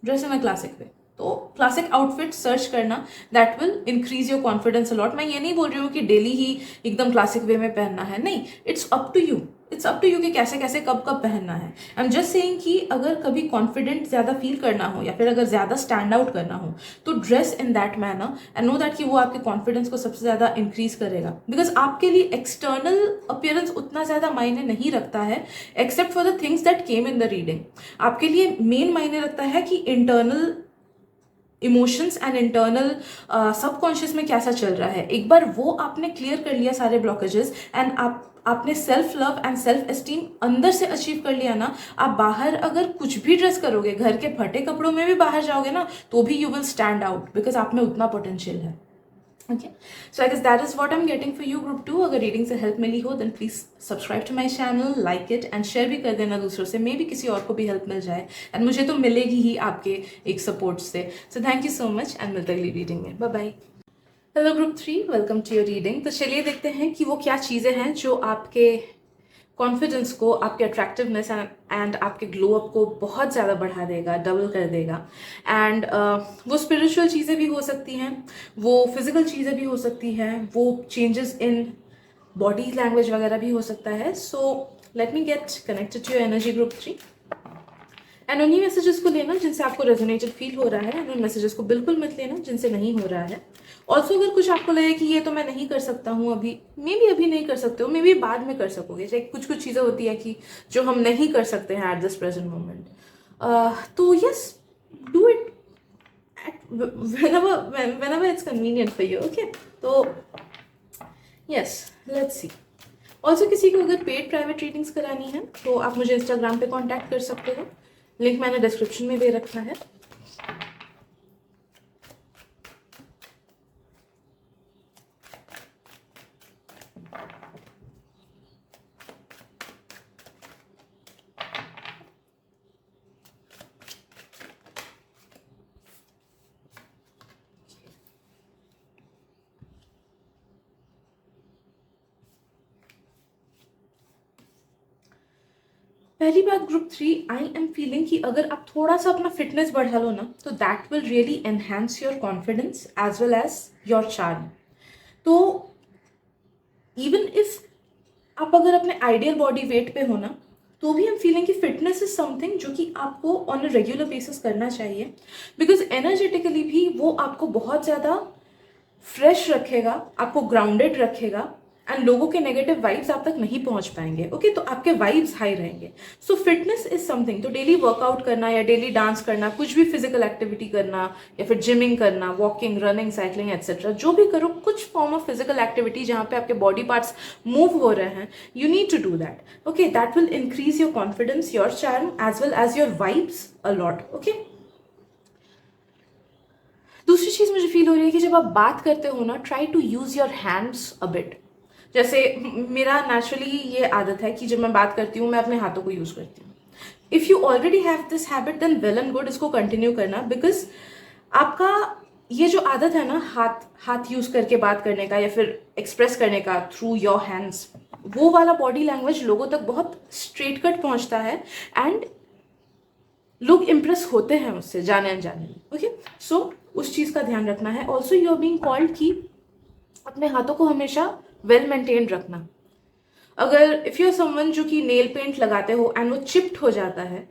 S1: dress in a classic way. तो क्लासिक आउटफिट सर्च करना, that will increase your confidence a lot. मैं ये नहीं बोल रही हूँ कि डेली ही एकदम क्लासिक वे में पहनना है, नहीं, it's up to you, it's up to you कि कैसे कैसे कब कब पहनना है। आई एम जस्ट सेइंग कि अगर कभी कॉन्फिडेंट ज़्यादा फील करना हो या फिर अगर ज़्यादा स्टैंड आउट करना हो तो dress in that manner and know that कि वो आपके कॉन्फिडेंस को सबसे ज़्यादा इंक्रीज करेगा। बिकॉज आपके लिए एक्सटर्नल अपीयरेंस उतना ज़्यादा मायने नहीं रखता है except for the things that came in the reading. आपके लिए मेन मायने रखता है कि internal emotions and internal subconscious में कैसा चल रहा है। एक बार वो आपने क्लियर कर लिया सारे ब्लॉकेजेस एंड आपने self love and self esteem अंदर से अचीव कर लिया ना, आप बाहर अगर कुछ भी ड्रेस करोगे, घर के फटे कपड़ों में भी बाहर जाओगे ना, तो भी you will stand out because आप में उतना पोटेंशियल है। Okay, so I guess that is what I am getting for you group 2। अगर रीडिंग से हेल्प मिली हो then please subscribe to my channel, like it and share भी कर देना दूसरों से, मे भी किसी और को भी हेल्प मिल जाए एंड मुझे तो मिलेगी ही आपके एक सपोर्ट से। So thank you so much and मिलते अगली रीडिंग में। Bye bye. Hello group 3, welcome to your reading. तो चलिए देखते हैं कि वो क्या चीज़ें हैं जो आपके कॉन्फिडेंस को, आपके अट्रैक्टिवनेस एंड आपके ग्लो अप को बहुत ज़्यादा बढ़ा देगा, डबल कर देगा। एंड वो स्पिरिचुअल चीज़ें भी हो सकती हैं, वो फिजिकल चीज़ें भी हो सकती हैं, वो चेंजेस इन बॉडी लैंग्वेज वगैरह भी हो सकता है। So let me get connected to your energy group 3 and उन्हीं मैसेजेस को लेना जिनसे आपको रेजोनेटेड फील हो रहा है एंड उन मैसेजेस को बिल्कुल मत लेना जिनसे नहीं हो रहा है। ऑल्सो अगर कुछ आपको लगे कि ये तो मैं नहीं कर सकता हूँ अभी, मे बी अभी नहीं कर सकते हो, मे बी बाद में कर सकोगे। जैसे कुछ कुछ चीज़ें होती है कि जो हम नहीं कर सकते हैं एट दिस प्रेजेंट मोमेंट, तो yes do it whenever it's convenient for you. Okay, तो yes, let's see. ऑल्सो किसी को अगर पेड प्राइवेट रीडिंग्स करानी है तो आप मुझे इंस्टाग्राम पे कांटेक्ट कर सकते हो, लिंक मैंने डिस्क्रिप्शन में दे रखा है। पहली बात ग्रुप 3, आई एम फीलिंग कि अगर आप थोड़ा सा अपना फिटनेस बढ़ा लो ना तो that will really enhance your confidence as well as your charm. तो इवन इफ आप अगर अपने आइडियल बॉडी वेट पे हो ना तो भी हम फीलिंग कि फिटनेस इज समथिंग जो कि आपको ऑन अ रेगुलर बेसिस करना चाहिए, बिकॉज एनर्जेटिकली भी वो आपको बहुत ज़्यादा फ्रेश रखेगा, आपको ग्राउंडेड रखेगा एंड लोगों के नेगेटिव वाइब्स आप तक नहीं पहुंच पाएंगे। ओके, तो आपके वाइब्स हाई रहेंगे। सो फिटनेस इज समथिंग, तो डेली वर्कआउट करना या डेली डांस करना, कुछ भी फिजिकल एक्टिविटी करना या फिर जिमिंग करना, वॉकिंग, रनिंग, साइकिलिंग एट्सेट्रा, जो भी करो, कुछ फॉर्म ऑफ फिजिकल एक्टिविटी जहाँ पे आपके बॉडी पार्ट्स मूव हो रहे हैं, you need to do that. Okay, that will increase your confidence, your charm as well as your vibes a lot. Okay, दूसरी चीज़ मुझे फील हो रही है कि जब आप बात करते हो ना, try to use your hands a bit. जैसे मेरा नेचुरली ये आदत है कि जब मैं बात करती हूँ मैं अपने हाथों को यूज़ करती हूँ। If you already have this habit then well and good, इसको कंटिन्यू करना, बिकॉज आपका ये जो आदत है ना हाथ हाथ यूज करके बात करने का या फिर एक्सप्रेस करने का थ्रू योर हैंड्स, वो वाला बॉडी लैंग्वेज लोगों तक बहुत स्ट्रेट कट पहुंचता है एंड लोग इम्प्रेस होते हैं उससे जाने अनजाने में। ओके, सो उस चीज का ध्यान रखना है। Also you are being called कि अपने हाथों को हमेशा वेल मेंटेन्ड रखना। अगर इफ यू आर समवन जो कि नेल पेंट लगाते हो एंड वो चिप्ड हो जाता है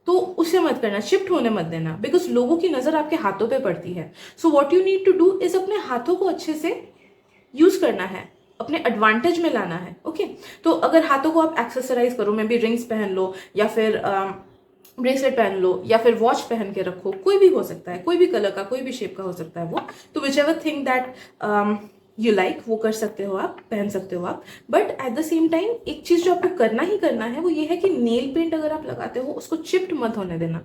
S1: तो उसे मत करना, शिफ्ट होने मत देना, बिकॉज लोगों की नजर आपके हाथों पे पड़ती है। So what you need to do is अपने हाथों को अच्छे से यूज करना है, अपने एडवांटेज में लाना है। ओके, तो अगर हाथों को आप एक्सेसराइज करो, मे बी रिंग्स पहन लो या फिर ब्रेसलेट पहन लो या फिर वॉच पहन के रखो, कोई भी हो सकता है, कोई भी कलर का कोई भी शेप का हो सकता है वो, तो which ever thing that you like वो कर सकते हो आप, पहन सकते हो आप। But at the same time एक चीज जो आपको करना ही करना है वो ये है कि नेल पेंट अगर आप लगाते हो उसको चिप्ड मत होने देना,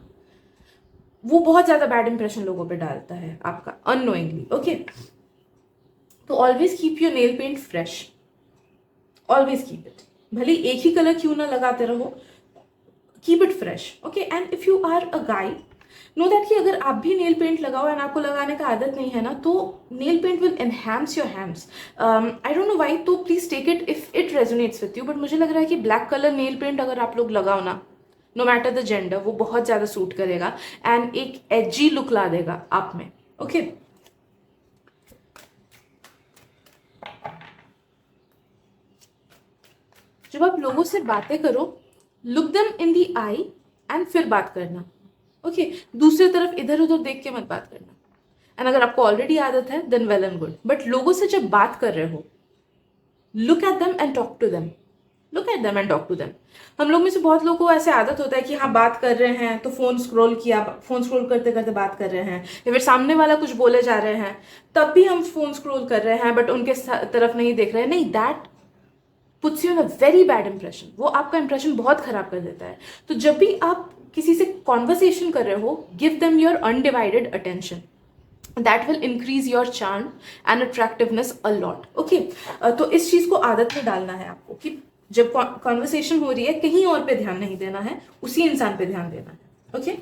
S1: वो बहुत ज्यादा बैड इंप्रेशन लोगों पे डालता है आपका अननोइंगली। ओके, तो always keep your nail paint fresh, always keep it, भले एक ही कलर क्यों ना लगाते रहो, keep it fresh. Okay, and if you are a guy know that कि अगर आप भी नेल पेंट लगाओ एंड आपको लगाने का आदत नहीं है ना, तो nail paint will enhance your hands. I don't know why, तो please take it if it resonates with you, but मुझे लग रहा है कि ब्लैक कलर नेल पेंट अगर आप लोग लगाओ ना, नो मैटर द जेंडर, वो बहुत ज्यादा सूट करेगा एंड एक एजी लुक ला देगा आप में। ओके, जब आप लोगों से बातें करो, look them in the I and फिर बात करना। ओके, दूसरी तरफ इधर उधर देख के मत बात करना। एंड अगर आपको ऑलरेडी आदत है then well and good, but लोगों से जब बात कर रहे हो, look at them and talk to them, look at them and talk to them. हम लोग में से बहुत लोगों को ऐसे आदत होता है कि हाँ बात कर रहे हैं तो फोन स्क्रॉल किया, फोन स्क्रॉल करते करते बात कर रहे हैं, या फिर सामने वाला कुछ बोले जा रहे हैं तब भी हम फोन स्क्रॉल कर रहे हैं बट उनके तरफ नहीं देख रहे हैं। नहीं, that puts you in a very bad impression, वो आपका इंप्रेशन बहुत खराब कर देता है। तो जब भी आप किसी से कॉन्वर्सेशन कर रहे हो, give them your undivided attention, that will increase your charm and attractiveness a lot. Okay, तो इस चीज को आदत में डालना है आपको कि जब कॉन्वर्सेशन हो रही है कहीं और पे ध्यान नहीं देना है, उसी इंसान पे ध्यान देना है। ओके,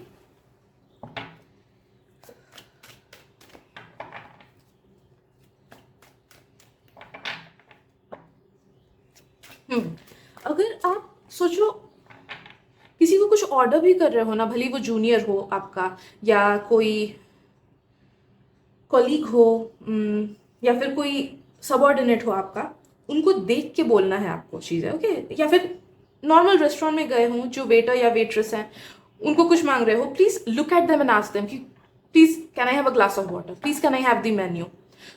S1: अगर आप सोचो किसी को कुछ ऑर्डर भी कर रहे हो ना, भले वो जूनियर हो आपका या कोई कॉलीग हो, या फिर कोई सबऑर्डिनेट हो आपका, उनको देख के बोलना है आपको चीज़ें। ओके, या फिर नॉर्मल रेस्टोरेंट में गए हों, जो वेटर या वेट्रेस हैं उनको कुछ मांग रहे हो, please look at them and ask them कि please can I have a glass of water, please can I have the menu.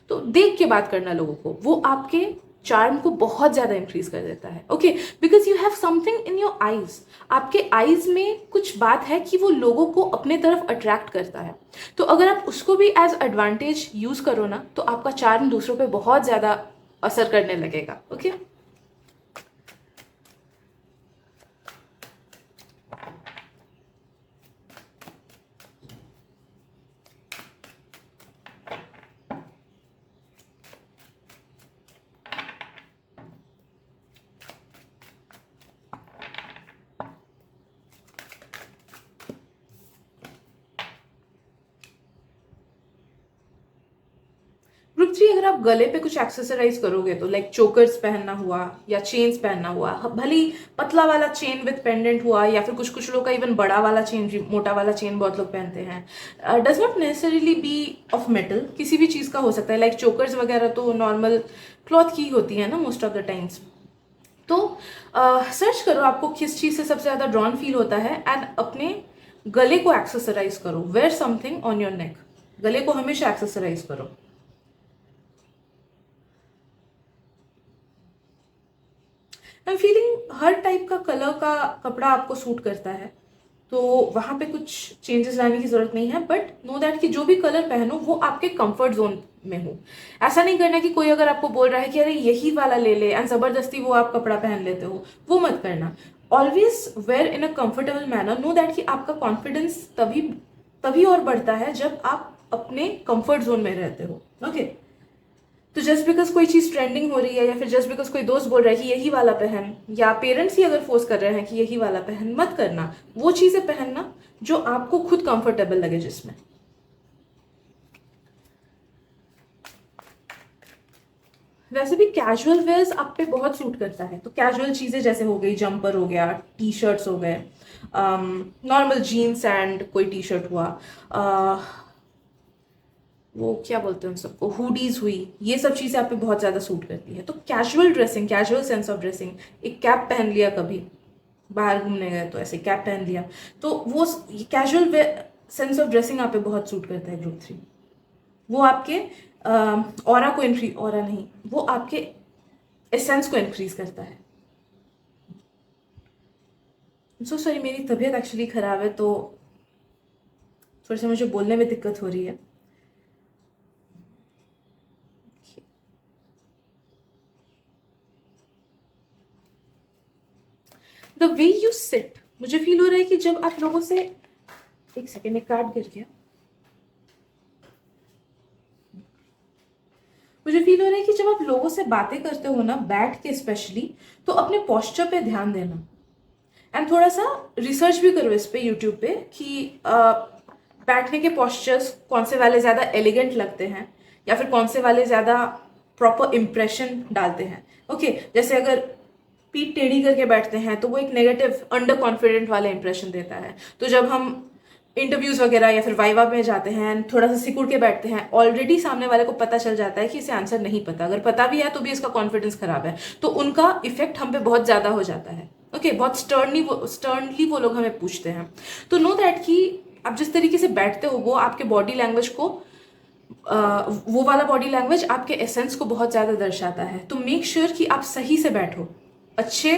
S1: तो देख के बात करना लोगों को, वो आपके चार्म को बहुत ज्यादा इंक्रीज कर देता है। Okay, because you have something in your eyes, आपके आईज में कुछ बात है कि वो लोगों को अपने तरफ अट्रैक्ट करता है। तो अगर आप उसको भी एज एडवांटेज यूज करो ना, तो आपका चार्म दूसरों पे बहुत ज्यादा असर करने लगेगा। ओके, ग्रुप 3, अगर आप गले पे कुछ एक्सेसराइज करोगे तो लाइक चोकर्स पहनना हुआ या चेन्स पहनना हुआ, भले ही पतला वाला चेन विद पेंडेंट हुआ या फिर कुछ कुछ लोग का इवन बड़ा वाला चेन, मोटा वाला चेन बहुत लोग पहनते हैं, does not necessarily B of metal, किसी भी चीज़ का हो सकता है। लाइक चोकर्स वगैरह तो नॉर्मल क्लॉथ की होती है ना मोस्ट ऑफ द टाइम्स। तो सर्च करो आपको किस चीज़ से सबसे ज़्यादा ड्रॉन फील होता है एंड अपने गले को एक्सेसराइज करो, wear something on your neck, गले को हमेशा एक्सेसराइज करो। आई एम फीलिंग हर टाइप का कलर का कपड़ा आपको सूट करता है, तो वहां पे कुछ चेंजेस लाने की जरूरत नहीं है, बट नो दैट कि जो भी कलर पहनो वो आपके कंफर्ट जोन में हो। ऐसा नहीं करना कि कोई अगर आपको बोल रहा है कि अरे यही वाला ले ले एंड जबरदस्ती वो आप कपड़ा पहन लेते हो, वो मत करना। Always wear in a comfortable manner, no that कि आपका कॉन्फिडेंस तभी तभी और बढ़ता है जब आप अपने कंफर्ट जोन में रहते हो। ओके, तो जस्ट बिकॉज कोई चीज ट्रेंडिंग हो रही है या फिर जस्ट बिकॉज कोई दोस्त बोल रहा है कि यही वाला पहन, या पेरेंट्स ही अगर फोर्स कर रहे हैं कि यही वाला पहन, मत करना। वो चीजें पहनना जो आपको खुद कंफर्टेबल लगे जिसमें। वैसे भी कैजुअल वेयर्स आप पे बहुत सूट करता है, तो कैजुअल चीज़ें जैसे हो गई, जंपर हो गया, टी शर्ट्स हो गए, नॉर्मल जीन्स एंड कोई टी शर्ट हुआ, वो क्या बोलते हैं उन सबको, हुडीज हुई, ये सब चीज़ें आप पे बहुत ज़्यादा सूट करती है। तो casual dressing, casual sense of dressing, एक कैप पहन लिया, कभी बाहर घूमने गए तो ऐसे कैप पहन लिया, तो वो कैजुअल सेंस ऑफ ड्रेसिंग आप पे बहुत सूट करता है ग्रुप 3। वो आपके ऑरा को इंक्रीज, ऑरा नहीं, वो आपके एसेंस को इंक्रीज करता है। सो सॉरी, मेरी तबीयत एक्चुअली ख़राब है, तो थोड़ा सा मुझे बोलने में दिक्कत हो रही है। द वे यू सिट, मुझे फील हो रहा है कि जब आप लोगों से, एक सेकेंड, एक कार्ड गिर गया, मुझे फील हो रहा है कि जब आप लोगों से बातें करते हो ना, बैठ के स्पेशली, तो अपने पोस्चर पे ध्यान देना, एंड थोड़ा सा रिसर्च भी करो इस पे यूट्यूब पे कि बैठने के पोस्चर्स कौन से वाले ज़्यादा एलिगेंट लगते हैं, या फिर कौन से वाले ज़्यादा प्रॉपर इम्प्रेशन डालते हैं। ओके, जैसे अगर पीठ टेढ़ी करके बैठते हैं तो वो एक नेगेटिव अंडर कॉन्फिडेंट वाला इंप्रेशन देता है। तो जब हम इंटरव्यूज वगैरह या फिर वाइवा में जाते हैं, थोड़ा सा सिकुड़ के बैठते हैं, ऑलरेडी सामने वाले को पता चल जाता है कि इसे आंसर नहीं पता, अगर पता भी है तो भी इसका कॉन्फिडेंस खराब है, तो उनका इफेक्ट हम पे बहुत ज़्यादा हो जाता है। ओके, बहुत स्टर्नली वो लोग हमें पूछते हैं। तो नो दैट कि आप जिस तरीके से बैठते हो वो आपके बॉडी लैंग्वेज को, वो वाला बॉडी लैंग्वेज आपके एसेंस को बहुत ज़्यादा दर्शाता है। तो मेक श्योर कि आप सही से बैठो, अच्छे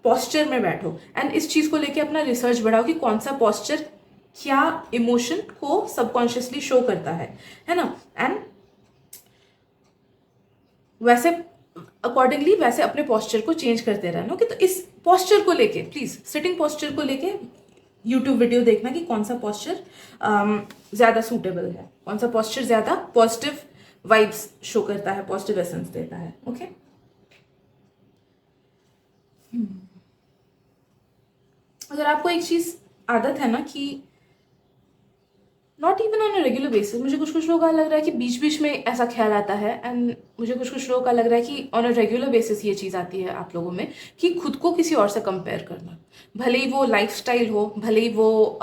S1: पॉस्चर में बैठो, एंड इस चीज़ को लेके अपना रिसर्च बढ़ाओ कि कौन सा पॉस्चर क्या इमोशन को सबकॉन्शियसली शो करता है ना। एंड वैसे अकॉर्डिंगली वैसे अपने पॉस्चर को चेंज करते रहना। ओके, तो इस पॉस्चर को लेके प्लीज, सिटिंग पॉस्चर को लेके यूट्यूब वीडियो देखना कि कौन सा पॉस्चर ज़्यादा सूटेबल है, कौन सा पॉस्चर ज़्यादा पॉजिटिव वाइब्स शो करता है, पॉजिटिव एसेंस देता है। ओके, अगर आपको एक चीज़ आदत है ना कि not even on a regular basis, मुझे कुछ कुछ लोगों का लग रहा है कि बीच बीच में ऐसा ख्याल आता है, एंड मुझे कुछ कुछ लोगों का लग रहा है कि ऑन अ रेगुलर बेसिस ये चीज़ आती है आप लोगों में कि खुद को किसी और से कंपेयर करना, भले ही वो लाइफस्टाइल हो, भले ही वो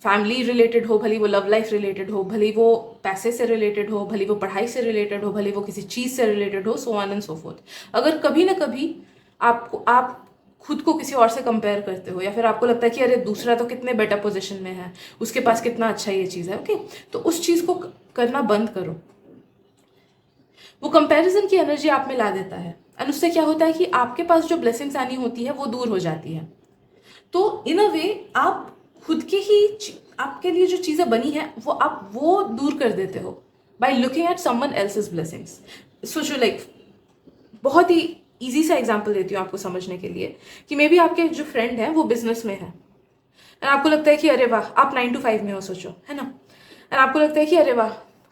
S1: फैमिली रिलेटेड हो, भले ही वो लव लाइफ रिलेटेड हो, भले ही वो पैसे से रिलेटेड हो, भले ही वो पढ़ाई से रिलेटेड हो, भले ही वो किसी चीज़ से रिलेटेड हो, so on and so fourth. अगर कभी ना कभी आप खुद को किसी और से कंपेयर करते हो, या फिर आपको लगता है कि अरे दूसरा तो कितने बेटर पोजीशन में है, उसके पास कितना अच्छा ये चीज़ है, ओके, तो उस चीज़ को करना बंद करो। वो कंपैरिजन की एनर्जी आप में ला देता है, एंड उससे क्या होता है कि आपके पास जो ब्लेसिंग्स आनी होती है वो दूर हो जाती है। तो इन अ वे आप खुद के ही, आपके लिए जो चीज़ें बनी है वो आप वो दूर कर देते हो by looking at someone else's blessings. सोचो, लाइक बहुत ही इजी सा एग्जांपल देती हूँ आपको समझने के लिए कि मे बी आपके जो फ्रेंड है वो बिजनेस में है, एंड आपको लगता है कि अरे वाह, आप 9 to 5 में हो, सोचो, है ना, एंड आपको लगता है कि अरे वाह,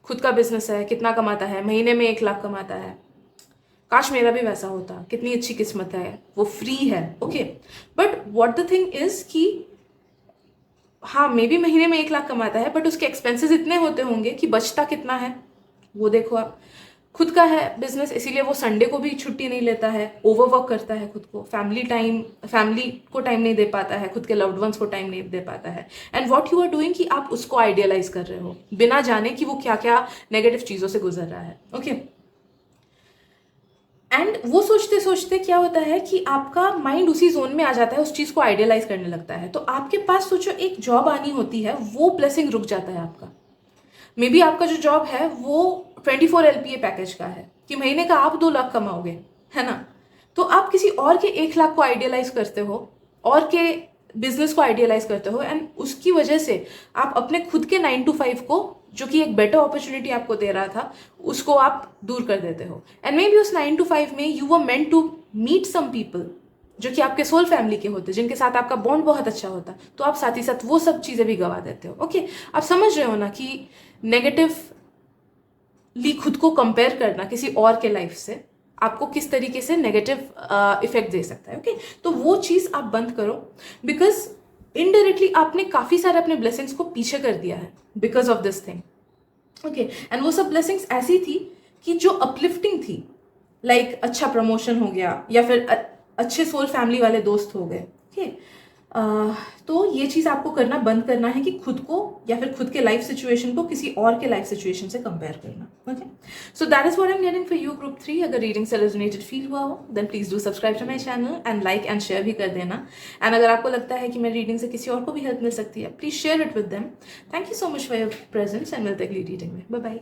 S1: खुद का बिजनेस है, कितना कमाता है, महीने में 1 लाख कमाता है, काश मेरा भी वैसा होता, कितनी अच्छी किस्मत है, वो फ्री है। Okay, but what the thing is कि हाँ, मे बी महीने में 1 लाख कमाता है, बट उसके एक्सपेंसेस इतने होते होंगे कि बचता कितना है वो देखो आप। खुद का है बिजनेस, इसीलिए वो संडे को भी छुट्टी नहीं लेता है, ओवरवर्क करता है खुद को, फैमिली को टाइम नहीं दे पाता है, खुद के लव्ड वंस को टाइम नहीं दे पाता है। And what you are doing कि आप उसको आइडियलाइज कर रहे हो बिना जाने कि वो क्या क्या नेगेटिव चीज़ों से गुजर रहा है। ओके, एंड वो सोचते सोचते क्या होता है कि आपका माइंड उसी जोन में आ जाता है, उस चीज़ को आइडियलाइज करने लगता है। तो आपके पास सोचो एक जॉब आनी होती है, वो ब्लेसिंग रुक जाता है आपका। मे बी आपका जो जॉब है वो 24 LPA पैकेज का है कि महीने का आप 2 लाख कमाओगे, है ना, तो आप किसी और के 1 लाख को आइडियलाइज करते हो, और के बिजनेस को आइडियलाइज करते हो, एंड उसकी वजह से आप अपने खुद के 9 to 5 को, जो कि एक बेटर अपॉर्चुनिटी आपको दे रहा था, उसको आप दूर कर देते हो। एंड मे बी उस 9 to 5 में you were meant to meet some people जो कि आपके सोल फैमिली के होते, जिनके साथ आपका बॉन्ड बहुत अच्छा होता, तो आप साथ ही साथ वो सब चीज़ें भी गवा देते हो। ओके, आप समझ रहे हो ना कि नेगेटिवली खुद को कंपेयर करना किसी और के लाइफ से आपको किस तरीके से नेगेटिव इफेक्ट दे सकता है। ओके, तो वो चीज़ आप बंद करो, बिकॉज इनडायरेक्टली आपने काफ़ी सारे अपने ब्लेसिंग्स को पीछे कर दिया है because of this thing. Okay, and वो सब ब्लेसिंग्स ऐसी थी कि जो अपलिफ्टिंग थी, लाइक अच्छा प्रमोशन हो गया या फिर अच्छे सोल फैमिली वाले दोस्त हो गए, ठीक है, तो ये चीज़ आपको करना बंद करना है कि खुद को या फिर खुद के लाइफ सिचुएशन को किसी और के लाइफ सिचुएशन से कंपेयर करना. Okay, so that is what I am getting for you group 3. अगर रीडिंग से रेजोनेटेड फील हुआ हो then please do subscribe to my channel and like and share भी कर देना. एंड अगर आपको लगता है कि मेरी रीडिंग से किसी और को भी हेल्प मिल सकती है, please share it with them. Thank you so much for your presence एंड मिलते अगली रीडिंग में. Bye bye.